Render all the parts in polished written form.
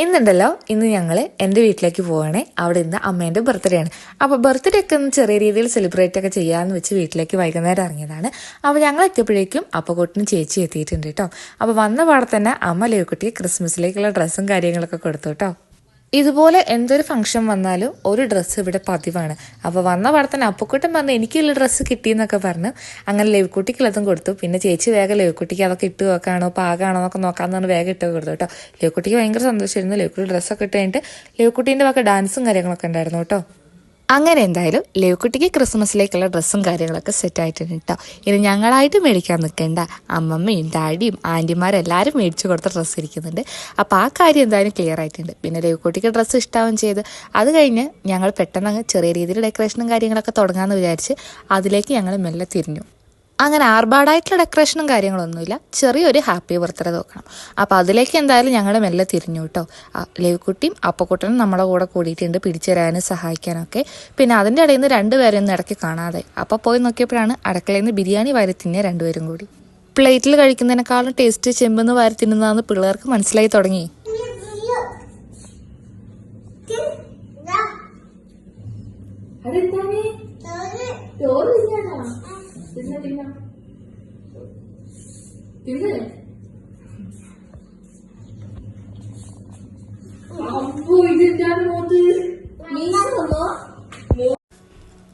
ഇന്നുണ്ടല്ലോ, ഇന്ന് ഞങ്ങൾ എൻ്റെ വീട്ടിലേക്ക് പോവുകയാണേ. അവിടെ ഇന്ന് അമ്മേൻ്റെ ബർത്ത്ഡേ ആണ്. അപ്പോൾ ബർത്ത്ഡേ ഒക്കെ ഒന്ന് ചെറിയ രീതിയിൽ സെലിബ്രേറ്റ് ഒക്കെ ചെയ്യാമെന്ന് വെച്ച് വീട്ടിലേക്ക് വൈകുന്നേരം ഇറങ്ങിയതാണ്. അപ്പോൾ ഞങ്ങൾ എത്തിയപ്പോഴേക്കും അപ്പക്കുട്ടനും ചേച്ചി എത്തിയിട്ടുണ്ട് കേട്ടോ. അപ്പോൾ വന്ന പാടെ തന്നെ അമ്മ ലേക്കുട്ടിക്ക് ക്രിസ്മസിലേക്കുള്ള ഡ്രസ്സും കാര്യങ്ങളൊക്കെ കൊടുത്തു കേട്ടോ. ഇതുപോലെ എന്തൊരു ഫംഗ്ഷൻ വന്നാലും ഒരു ഡ്രസ്സ് ഇവിടെ പതിവാണ്. അപ്പോൾ വന്ന പാടെ തന്നെ അപ്പക്കുട്ടൻ പറഞ്ഞ് എനിക്കുള്ള ഡ്രസ്സ് കിട്ടിയെന്നൊക്കെ പറഞ്ഞ് അങ്ങനെ ലേവ്ക്കുട്ടിക്കുള്ളതും കൊടുത്തു. പിന്നെ ചേച്ചി വേഗം ലേവ്ക്കുട്ടിക്ക് അതൊക്കെ ഇട്ട് വെക്കാണോ പാകാണോ എന്നൊക്കെ നോക്കാമെന്ന് പറഞ്ഞ് വേഗം ഇട്ട് കൊടുത്തു കേട്ടോ. ലേവ്ക്കുട്ടിക്ക് ഭയങ്കര സന്തോഷമായിരുന്നു. ലേവ്ക്കുട്ടി ഡ്രസ്സൊക്കെ ഇട്ട് കഴിഞ്ഞിട്ട് ലേവ്ക്കുട്ടീൻ്റെ വക ഡാൻസും കാര്യങ്ങളൊക്കെ ഉണ്ടായിരുന്നു കേട്ടോ. അങ്ങനെ എന്തായാലും ലേവ്ക്കുട്ടിക്ക് ക്രിസ്മസിലേക്കുള്ള ഡ്രസ്സും കാര്യങ്ങളൊക്കെ സെറ്റ് ആയിട്ടുണ്ട് കേട്ടോ. ഇത് ഞങ്ങളായിട്ട് മേടിക്കാൻ നിൽക്കേണ്ട, അമ്മമ്മയും ഡാഡിയും ആൻറ്റിമാരും എല്ലാവരും മേടിച്ചു കൊടുത്ത ഡ്രസ്സ് ഇരിക്കുന്നുണ്ട്. അപ്പോൾ ആ കാര്യം എന്തായാലും ക്ലിയർ ആയിട്ടുണ്ട്. പിന്നെ ലേവ്ക്കുട്ടിക്ക് ഡ്രസ്സ് ഇഷ്ടാവും ചെയ്ത് അത് കഴിഞ്ഞ് ഞങ്ങൾ പെട്ടെന്ന് അങ്ങ് ചെറിയ രീതിയിൽ ഡെക്കറേഷനും കാര്യങ്ങളൊക്കെ തുടങ്ങാമെന്ന് വിചാരിച്ച് അതിലേക്ക് ഞങ്ങൾ മെല്ലെ തിരിഞ്ഞു. അങ്ങനെ ആർഭാടായിട്ടുള്ള ഡെക്കറേഷനും കാര്യങ്ങളൊന്നുമില്ല, ചെറിയൊരു ഹാപ്പി ബർത്ത്ഡേ നോക്കണം. അപ്പോൾ അതിലേക്ക് എന്തായാലും ഞങ്ങൾ മെല്ലെ തിരിഞ്ഞു കേട്ടോ. ലേവ്ക്കുട്ടിയും അപ്പക്കുട്ടനും നമ്മുടെ കൂടെ കൂടിയിട്ടുണ്ട് പിടിച്ചു തരാനും സഹായിക്കാനൊക്കെ. പിന്നെ അതിൻ്റെ ഇടയിൽ നിന്ന് രണ്ടുപേരൊന്നും ഇടയ്ക്ക് കാണാതെ. അപ്പോൾ പോയി നോക്കിയപ്പോഴാണ് അടുക്കളയിൽ നിന്ന് ബിരിയാണി വാരി തിന്നിയ രണ്ടുപേരും കൂടി. പ്ലേറ്റിൽ കഴിക്കുന്നതിനേക്കാളും ടേസ്റ്റ് ചെമ്പെന്ന് വാരി തിന്നുന്നതെന്ന് പിള്ളേർക്ക് മനസ്സിലായി തുടങ്ങി.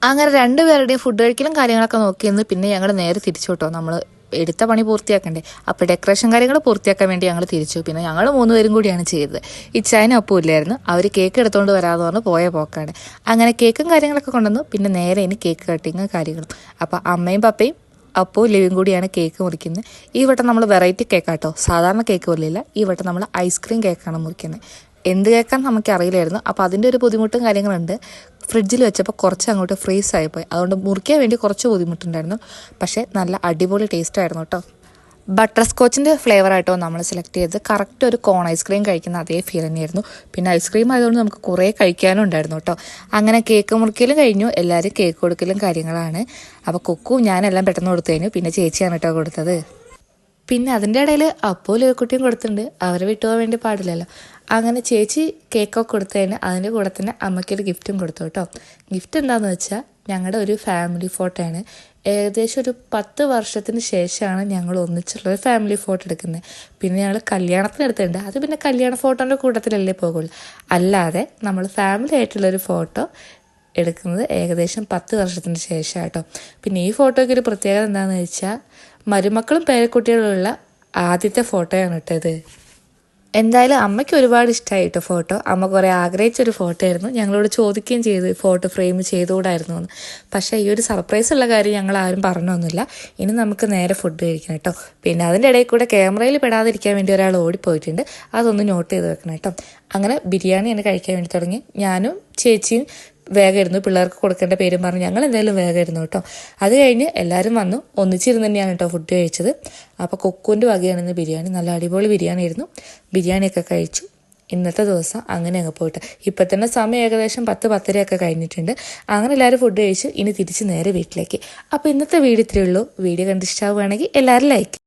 അങ്ങനെ രണ്ടുപേരുടെയും ഫുഡ് കഴിക്കലും കാര്യങ്ങളൊക്കെ നോക്കിയെന്ന് പിന്നെ ഞങ്ങൾ നേരെ തിരിച്ചു കേട്ടോ. നമ്മൾ എടുത്ത പണി പൂർത്തിയാക്കണ്ടേ. അപ്പോൾ ഡെക്കറേഷൻ കാര്യങ്ങൾ പൂർത്തിയാക്കാൻ വേണ്ടി ഞങ്ങൾ തിരിച്ചു. പിന്നെ ഞങ്ങൾ 3 പേരും കൂടിയാണ് ചെയ്തത്. ഇച്ചായനും ഒപ്പം ഇല്ലായിരുന്നു. അവർ കേക്ക് എടുത്തുകൊണ്ട് വരാമെന്ന് പറഞ്ഞ് പോയ പോക്കാണ്. അങ്ങനെ കേക്കും കാര്യങ്ങളൊക്കെ കൊണ്ടുവന്നു. പിന്നെ നേരെ ഇനി കേക്ക് കട്ടിങ്ങും കാര്യങ്ങളും. അപ്പോൾ അമ്മയും പപ്പയും അപ്പോൾ ലിവിയും കൂടിയാണ് കേക്ക് മുറിക്കുന്നത്. ഈ വട്ടം നമ്മൾ വെറൈറ്റി കേക്കാട്ടോ, സാധാരണ കേക്ക് പോലെയില്ല. ഈ വട്ടം നമ്മൾ ഐസ്ക്രീം കേക്കാണ് മുറിക്കുന്നത്. എന്ത് കേൾക്കാന്ന് നമുക്ക് അറിയില്ലായിരുന്നു. അപ്പോൾ അതിൻ്റെ ഒരു ബുദ്ധിമുട്ടും കാര്യങ്ങളുണ്ട്. ഫ്രിഡ്ജിൽ വെച്ചപ്പോൾ കുറച്ച് അങ്ങോട്ട് ഫ്രീസ് ആയിപ്പോയി. അതുകൊണ്ട് മുറിക്കാൻ വേണ്ടി കുറച്ച് ബുദ്ധിമുട്ടുണ്ടായിരുന്നു. പക്ഷേ നല്ല അടിപൊളി ടേസ്റ്റ് ആയിരുന്നു കേട്ടോ. ബട്ടർ സ്കോച്ചിൻ്റെ ഫ്ലേവറായിട്ടോ നമ്മൾ സെലക്ട് ചെയ്തത്. കറക്റ്റ് ഒരു കോൺ ഐസ്ക്രീം കഴിക്കുന്ന അതേ ഫീൽ തന്നെയായിരുന്നു. പിന്നെ ഐസ്ക്രീം ആയതുകൊണ്ട് നമുക്ക് കുറേ കഴിക്കാനും ഉണ്ടായിരുന്നു കേട്ടോ. അങ്ങനെ കേക്ക് മുറിക്കലും കഴിഞ്ഞു. എല്ലാവരും കേക്ക് കൊടുക്കലും കാര്യങ്ങളാണ്. അപ്പോൾ കുക്കും ഞാനെല്ലാം പെട്ടെന്ന് കൊടുത്തു കഴിഞ്ഞു. പിന്നെ ചേച്ചിയാണ് കേട്ടോ കൊടുത്തത്. പിന്നെ അതിൻ്റെ ഇടയിൽ അപ്പോൾ ലേവ്ക്കുട്ടിയും കൊടുത്തിട്ടുണ്ട്. അവരെ വിട്ടുപോകാൻ വേണ്ടി പാടില്ലല്ലോ. അങ്ങനെ ചേച്ചി കേക്കൊക്കെ കൊടുത്തതിന് അതിൻ്റെ കൂടെ തന്നെ അമ്മയ്ക്കൊരു ഗിഫ്റ്റും കൊടുത്തു കേട്ടോ. ഗിഫ്റ്റ് എന്താണെന്ന് വെച്ചാൽ ഞങ്ങളുടെ ഒരു ഫാമിലി ഫോട്ടോയാണ്. ഏകദേശം ഒരു 10 വർഷത്തിന് ശേഷമാണ് ഞങ്ങൾ ഒന്നിച്ചുള്ളൊരു ഫാമിലി ഫോട്ടോ എടുക്കുന്നത്. പിന്നെ ഞങ്ങൾ കല്യാണത്തിന് എടുത്തിട്ടുണ്ട്. അത് പിന്നെ കല്യാണ ഫോട്ടോൻ്റെ കൂട്ടത്തിലല്ലേ പോകുള്ളൂ. അല്ലാതെ നമ്മൾ ഫാമിലി ആയിട്ടുള്ളൊരു ഫോട്ടോ എടുക്കുന്നത് ഏകദേശം 10 വർഷത്തിന് ശേഷം കേട്ടോ. പിന്നെ ഈ ഫോട്ടോയ്ക്ക് ഒരു പ്രത്യേകത എന്താണെന്ന് വെച്ചാൽ മരുമക്കളും പേരക്കുട്ടികളുള്ള ആദ്യത്തെ ഫോട്ടോയാണ് കേട്ടത്. എന്തായാലും അമ്മയ്ക്ക് ഒരുപാട് ഇഷ്ടമായി കേട്ടോ ഫോട്ടോ. അമ്മ കുറേ ആഗ്രഹിച്ചൊരു ഫോട്ടോ ആയിരുന്നു. ഞങ്ങളോട് ചോദിക്കുകയും ചെയ്തു ഫോട്ടോ ഫ്രെയിം ചെയ്തുകൂടായിരുന്നു എന്ന്. പക്ഷേ ഈ ഒരു സർപ്രൈസ് ഉള്ള കാര്യം ഞങ്ങൾ ആരും പറഞ്ഞൊന്നുമില്ല. ഇനി നമുക്ക് നേരെ ഫുഡ് കഴിക്കണം കേട്ടോ. പിന്നെ അതിൻ്റെ ഇടയിൽ കൂടെ ക്യാമറയിൽ പെടാതിരിക്കാൻ വേണ്ടി ഒരാൾ ഓടിപ്പോയിട്ടുണ്ട്. അതൊന്ന് നോട്ട് ചെയ്ത് വെക്കണം കേട്ടോ. അങ്ങനെ ബിരിയാണി തന്നെ കഴിക്കാൻ വേണ്ടി തുടങ്ങി. ഞാനും ചേച്ചിയും വേഗമായിരുന്നു. പിള്ളേർക്ക് കൊടുക്കേണ്ട പേരും പറഞ്ഞ് ഞങ്ങൾ എന്തായാലും വേഗമായിരുന്നു കേട്ടോ. അത് കഴിഞ്ഞ് എല്ലാവരും വന്നു. ഒന്നിച്ചിരുന്ന് തന്നെയാണ് കേട്ടോ ഫുഡ് കഴിച്ചത്. അപ്പോൾ കൊക്കുവിൻ്റെ വകയാണെന്ന് ബിരിയാണി. നല്ല അടിപൊളി ബിരിയാണി ആയിരുന്നു. ബിരിയാണിയൊക്കെ കഴിച്ചു. ഇന്നത്തെ ദിവസം അങ്ങനെ അങ്ങ് പോയിട്ട് ഇപ്പം തന്നെ സമയം ഏകദേശം 10-10:30 കഴിഞ്ഞിട്ടുണ്ട്. അങ്ങനെ എല്ലാവരും ഫുഡ് കഴിച്ചു. ഇനി തിരിച്ച് നേരെ വീട്ടിലേക്ക്. അപ്പോൾ ഇന്നത്തെ വീഡിയോ ഇത്രയേ ഉള്ളൂ. വീഡിയോ കണ്ടിഷ്ടാവുകയാണെങ്കിൽ എല്ലാവരും ലൈക്ക്